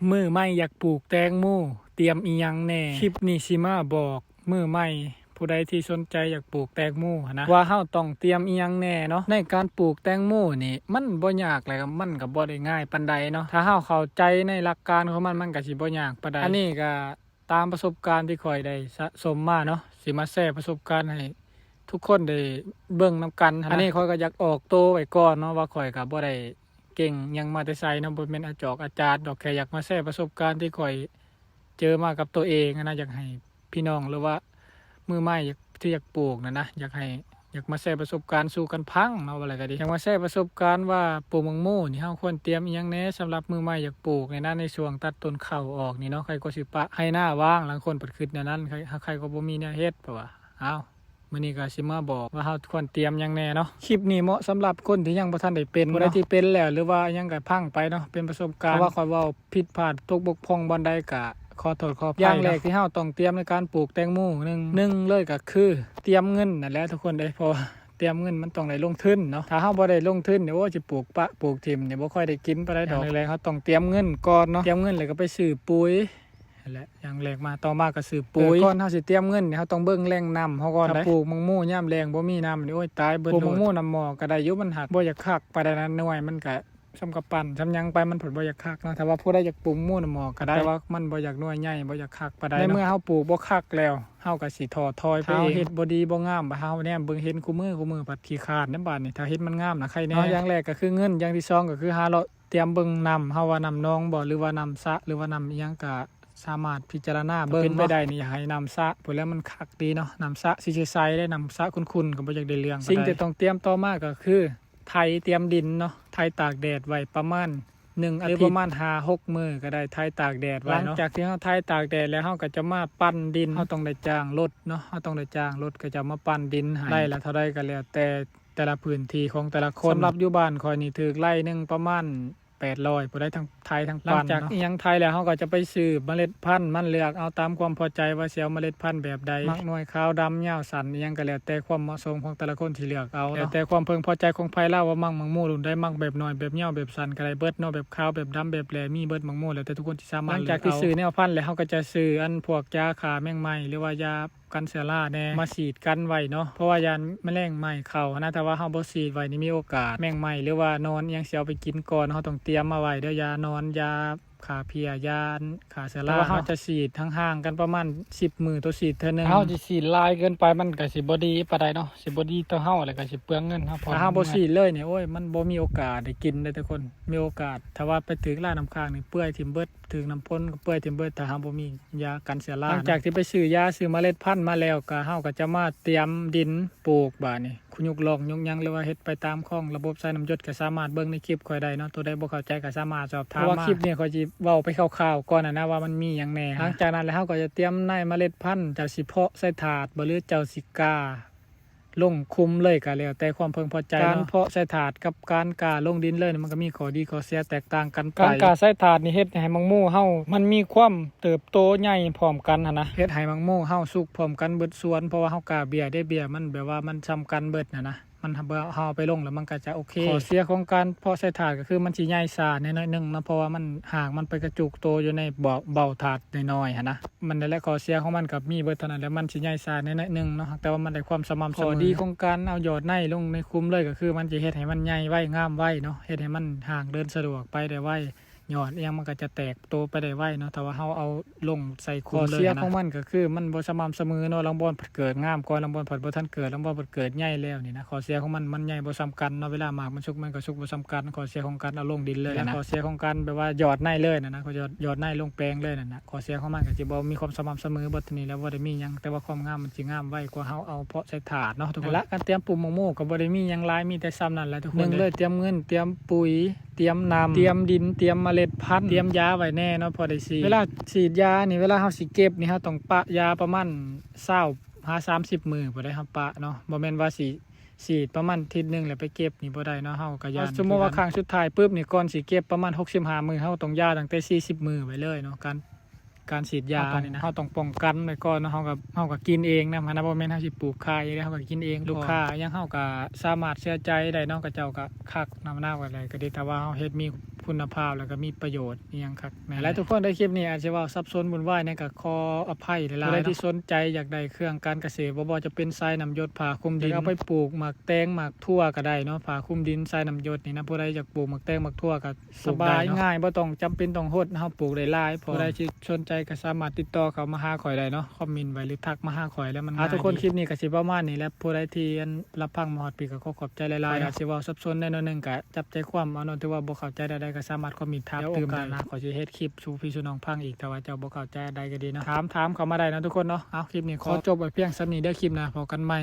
มือใหม่อยากปลูกแตงโมเตรียมอีหยังแหน่คลิปนี้สิมาบอกมือใหม่ผู้ใดที่สนใจอยากปลูกแตงโมนะว่าเฮาต้องเตรียมอีหยังแหน่เนาะในการปลูกแตงโมนี่มันบ่ยากเลยครับมันก็บ่ได้ง่ายปานใดเนาะถ้าเฮาเข้าใจในหลักการของมันก็สิบ่ยากปานใดอันนี้ก็ตามประสบการณ์ที่ข่อยได้สะสมมาเนาะสิมาแชร์ประสบการณ์ให้ทุกคนได้เบิ่งนํกันอันนี้ข่อยก็อยากออกโตไว้ก่อนเนาะว่าข่อยก็บ่ได้เก่งยังมาแต่ไสเนาะบ่แม่นอาจารย์ดอกแค่อยากมาแชร์ประสบการณ์ที่ข่อยเจอมากับตัวเองนะอยากให้พี่น้องหรือว่ามือใหม่ที่อยากปลูกนะอยากมาแชร์ประสบการณ์สู่กันพังเนาะอะไรก็ดีอยากมาแชร์ประสบการณ์ว่าปลูกมังโม่นี่เฮาควรเตรียมอีหยังแหน่สำหรับมือใหม่อยากปลูกในช่วงตัดต้นข้าวออกนี่เนาะใครก็สิปะให้หน้าว่างหลังคนเปิดคิดแนวนั้นใครก็บ่มีแนวเฮ็ดเพราะว่าอ้าวมื้อนี้ก็สิมาบอกว่าเฮาควรเตรียมหยังแหน่เนาะคลิปนี้เหมาะสำหรับคนที่ยังบ่ทันได้เป็นผู้ใดที่เป็นแล้วหรือว่ายังก็พังไปเนาะเป็นประสบการณ์ว่าค่อยเว้าผิดพลาดตกบกพร่องบ่ใดก็ขอโทษขออภัยอย่างแรกที่เฮาต้องเตรียมในการปลูกแตงโมหนึ่งเลยก็คือเตรียมเงินนั่นแหละทุกคนเด้เพราะเตรียมเงินมันต้องได้ลงทุนเนาะถ้าเฮาบ่ได้ลงทุนเดี๋ยวว่าสิปลูกทิ่มเนี่ยบ่ค่อยได้กินปานใดดอกแรกๆเฮาต้องเตรียมเงินก่อนเนาะเตรียมเงินแล้วก็ไปซื้อปุ๋ยนั่นแหละอย่างแรกมาต่อมาก็ซื้อปุ๋ยก่อนเฮาสิเตรียมเงินเนี่ยเฮาต้องเบิ่งแหล่งน้ำเฮาก่อนได้ปลูกมังโม่ยามแล้งบ่มีน้ำนี่โอ้ยตายเบิดปลูกมังโม่น้ำหม้อก็ได้อยู่มันหักบ่อยากคักปานใดนั้นหน่วยมันก็สำกับปั่นสำยังไปมันผลบ่อยากคักเนาะถ้าว่าผู้ใดอยากปลูกมู่นหมอก็ได้แต่ว่ามันบ่อยากน้อยใหญ่บ่อยากคักปานใดในเมื่อเฮาปลูกบ่คักแล้วเฮาก็สิท้อถอยไปเองเฮ็ดบ่ดีบ่งามบ่เฮาแนมเบิ่งเห็นคู่มือปัดขี้คร้านนำบาดนี่ถ้าเฮ็ดมันงามนะใครแน่อย่างแรกก็คือเงินอย่างที่2ก็คือหาเลาะเตรียมเบิ่งน้ำเฮาว่าน้ำนองบ่หรือว่าน้ำสระหรือว่าน้ำอีหยังก็สามารถพิจารณาเบิ่งเป็นไปได้นี่อยากให้น้ำสระพุ่นแล้วมันคักดีเนาะน้ำสระสิใสๆได้น้ำสระขุ่นๆก็บ่อยากได้เรื่องสิ่งที่ต้องเตรียมต่อมาก็คือไถเตรียมดินเนาะไถตากแดดไว้ประมาณ1 อาทิตย์ประมาณ 5-6 มื้อก็ได้ไถตากแดดไว้เนาะหลังจากที่เฮาไถตากแดดแล้วเฮาก็จะมาปั้นดินเฮาต้องได้จ้างรถเนาะเฮาต้องได้จ้างรถก็จะมาปั้นดินให้ไร่ละเท่าใดก็แล้วแต่ละพื้นที่ของแต่ละคนสำหรับอยู่บ้านข่อยนี่ถูกไร่นึงประมาณ800ผู้ใดทั้งไทยทั้งปั้นหลังจากอีหยังไทยแล้วเฮาก็จะไปซื้อเมล็ดพันธุ์มันเลือกเอาตามความพอใจว่าสิเอาเมล็ดพันธุ์แบบใดมักน้อยขาวดำยาวสั้นอีหยังก็แล้วแต่ความเหมาะสมของแต่ละคนที่เลือกเอาเนาะแต่ความเพึงพอใจของไผลาวว่ามักโม่รุ่นใดมักแบบน้อยแบบยาวแบบสั้นก็ได้เบิดเนาะแบบขาวแบบดำแบบแหลมีเบิดมักโม่แล้วแต่ทุกคนที่สามารถหลังจากที่ซื้อแนวพันธุ์แล้วเฮาก็จะซื้ออันพวกยาฆ่าแมงไม้หรือว่ายากันเชื้อราแน่มาฉีดกันไว้เนาะเพราะว่ายาแมลงไหม้เข้านะแต่ว่าเฮาบ่ฉีดไว้นี่มีโอกาสแมงไหม้หรือว่านอนอิหยังสิเอาไปกินก่อนเฮาต้องเตรียมมาไว้เด้อยานอนยาฆ่าเพี้ยยาฆ่าเชื้อราแต่ว่าเฮาจะฉีดห่างๆกันประมาณ10 มื้อต่อฉีดเทื่อนึงเฮาสิฉีดหลายเกินไปมันก็สิบ่ดีปานใดเนาะสิบ่ดีต่อเฮาแล้วก็สิเปลืองเงินเฮาถ้าเฮาบ่ฉีดเลยเนี่ยโอ้ยมันบ่มีโอกาสได้กินได้ทุกคนมีโอกาสถ้าว่าไปถึงร้านน้ำค้างนี่เปื่อยทิ่มเบิดถึงน้ำพ่นก็เปื่อยทิ่มเบิดถ้าเฮาบ่มียากันเชื้อราหลังจากที่ไปซื้อยาซื้อเมล็ดพันธุ์มาแล้วก็เฮาก็จะมาเตรียมดินปลูกบาดนี้คุณยกลองยกยังหรือว่าเฮ็ดไปตามข้องระบบใส่น้ำหยดก็สามารถเบิ่งในคลิปข่อยได้เนาะตัวใดบ่เข้าใจก็สามารถสอบถามมาเพราะว่าคลิปนี้ข่อยสิเว้าไปคร่าวๆก่อนนะว่ามันมีหยังแหน่หลังจากนั้นแล้วเฮาก็จะเตรียมในเมล็ดพันธุ์เจ้าสิเพาะใส่ถาดบ่หรือเจ้าสิกาลงคุมเลยก็แล้วแต่ความเพึงพอใจการเพาะใส่ถาดกับการกาลงดินเลยมันก็มีข้อดีข้อเสียแตกต่างกันไปการกาใส่ถาดนี่เฮ็ดให้มังโม่เฮามันมีความเติบโตใหญ่พร้อมกันนะเฮ็ดให้มังโม่เฮาสุกพร้อมกันเบิดสวนเพราะว่าเฮากาเบี้ยได้เบี้ยมันแบบว่ามันซ้ำกันเบิดนะมันเฮาไปลงแล้วมันก็จะโอเคข้อเสียของการเพาะใส่ถาดก็คือมันสิใหญ่ซ่าน้อยๆนึงนะเพราะว่ามันหากมันไปกระจุกโตอยู่ในเบาถาดน้อยๆนะมันนั่นแหละข้อเสียของมันกับมีเบิดเท่านั้นแล้วมันสิใหญ่ซ่าน้อยๆนึงเนาะแต่ว่ามันได้ความสม่ำเสมอข้อดีของการเอายอดในลงในคุมเลยก็คือมันจะเฮ็ดให้มันใหญ่ไวงามไวเนาะเฮ็ดให้มันห่างเดินสะดวกไปได้ไวยอดเอียงมันก็จะแตกโตไปได้ไวเนาะแต่ว่าเฮาเอาลงใส่คุมเลยนะข้อเสียของมันก็คือมันบ่สม่ำเสมอเนาะลำบอนเกิดงามก่อนลำบอนผัดบ่ทันเกิดลำบอนเกิดใหญ่แล้วนี่นะข้อเสียของมันใหญ่บ่ซ้ำกันเนาะเวลาหมากมันสุกมันก็สุกบ่ซ้ำกันข้อเสียของการเอาลงดินเลยนะข้อเสียของการแบบว่ายอดในเลยนะก็ยอดในลงแปลงเลยนะข้อเสียของมันก็สิบ่มีความสม่ำเสมอบ่ทีนี้แล้วบ่ได้มีหยังแต่ว่าความงามมันสิงามไวกว่าเฮาเอาเพาะใส่ถาดเนาะทุกคนละการเตรียมปลูกมะม่วงก็บ่ได้มีหยังหลายมีแต่ซ้ำนั่นแหละทุกคน1เลยเตรียมเงินเตรียมปุ๋ยเตรียมน้ำเตรียมดินเตรียมเมล็ดพันธุ์เตรียมยาไว้แน่เนาะพอได้ฉีดเวลาฉีดยานี่เวลาเฮาสิเก็บนี่เฮาต้องปะยาประมาณ20-30 มื้อบ่ได้เฮาปะเนาะบ่แม่นว่าสิฉีดประมาณอาทิตย์นึงแล้วไปเก็บนี่บ่ได้เนาะเฮาก็ย่านสมมุติว่าครั้งสุดท้ายปึ๊บนี่ก่อนสิเก็บประมาณ65 มื้อเฮาต้องยาตั้งแต่40 มื้อไว้เลยเนาะการฉีดยานี่นะเฮาต้องป้องกันไว้ก่อนเนาะเฮาก็กินเองนะบ่แม่นเฮาสิปลูกขายเฮาก็กินเองลูกค้ายังเฮาก็สามารถเชื่อใจได้เนาะก็เจ้าก็คักนำหน้าไว้เลยก็ดีแต่ว่าเฮาเฮ็ดมี คุณภาพแล้วก็มีประโยชน์อีหยังคักแม่และทุกคนได้คลิปนี้อาจจะว่าซับซ้อนวุ่นวายในก็ขออภัยหลายๆผู้ใดที่สนใจอยากได้เครื่องการเกษตรบ่จะเป็นทรายน้ำหยดผ่าคลุมดินเอาไปปลูกหมากแตงหมากทั่วก็ได้เนาะผ่าคลุมดินทรายน้ำหยดนี่นะผู้ใดอยากปลูกหมากแตงหมากทั่วก็สบายง่ายบ่ต้องจำเป็นต้องโหดเฮาปลูกได้หลายผู้ใดที่สนใจก็สามารถติดต่อเข้ามาหาข่อยได้เนาะคอมเมนต์ไว้หรือทักมาหาข่อยแล้วมันทุกคนคลิปนี้ก็สิประมาณนี้แหละผู้ใดที่รับฟังมาฮอดปีก็ขอบใจหลายๆอาจสิเว้าซับซ้อนได้หน่อยนึงก็จับใจความเอาเนาะที่ว่าบ่เข้าใจใดๆก็สามารถคอมเมนต์ถามเติมได้นะขอสิเฮ็ดคลิปสู่พี่สู่น้องฟังอีกแต่ว่าเจ้าบ่เข้าใจใดก็ดีเนาะถามเข้ามาได้นะทุกคนเนาะเอาคลิปนี้ขอจบไว้เพียงส่ำนี้เด้อคลิปหน้าพบกันใหม่